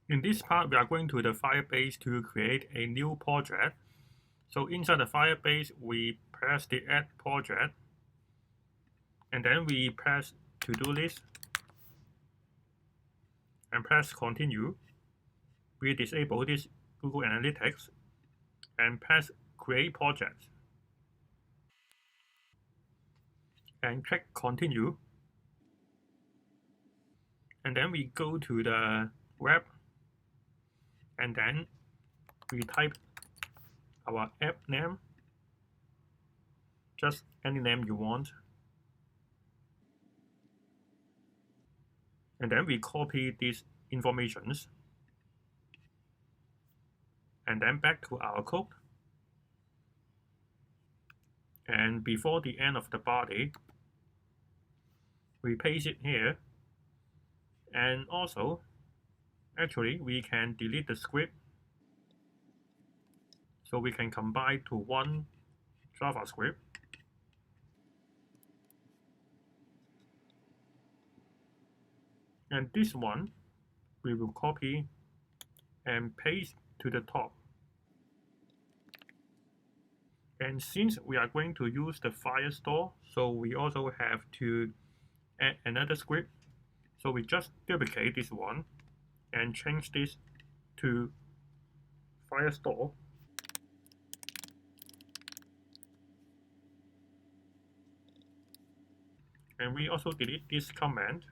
In this part, we are going to the Firebase to create a new project. So inside the Firebase, we press the Add Project, and then we press To-Do List, and press Continue. We disable this Google Analytics, and press Create Project, and click Continue. And then we go to the web, and then we type our app name, just any name you want. And then we copy these informations, and then back to our code. And before the end of the body, we paste it here. And also, actually, we can delete the script, so we can combine to one JavaScript. And this one, we will copy and paste to the top. And since we are going to use the Firestore, so we also have to add another script. So we just duplicate this one and change this to Firestore. And we also delete this command.